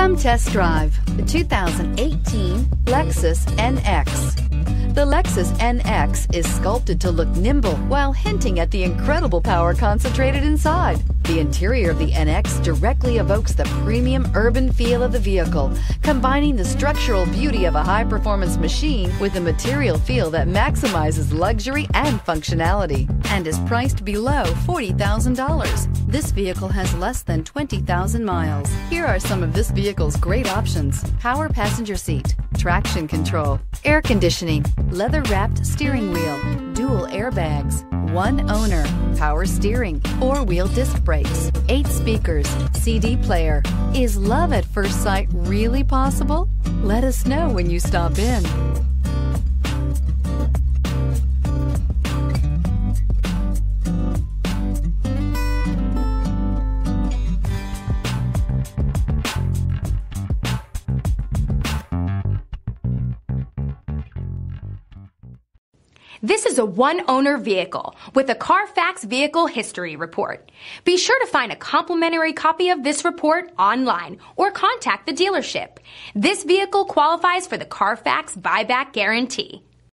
Come test drive the 2018 Lexus NX. The Lexus NX is sculpted to look nimble while hinting at the incredible power concentrated inside. The interior of the NX directly evokes the premium urban feel of the vehicle, combining the structural beauty of a high-performance machine with a material feel that maximizes luxury and functionality, and is priced below $40,000. This vehicle has less than 20,000 miles. Here are some of this vehicle's great options: power passenger seat, traction control, air conditioning, leather-wrapped steering wheel, dual airbags, one owner, power steering, four-wheel disc brakes, 8 speakers, CD player. Is love at first sight really possible? Let us know when you stop in. This is a one-owner vehicle with a Carfax Vehicle History Report. Be sure to find a complimentary copy of this report online or contact the dealership. This vehicle qualifies for the Carfax Buyback Guarantee.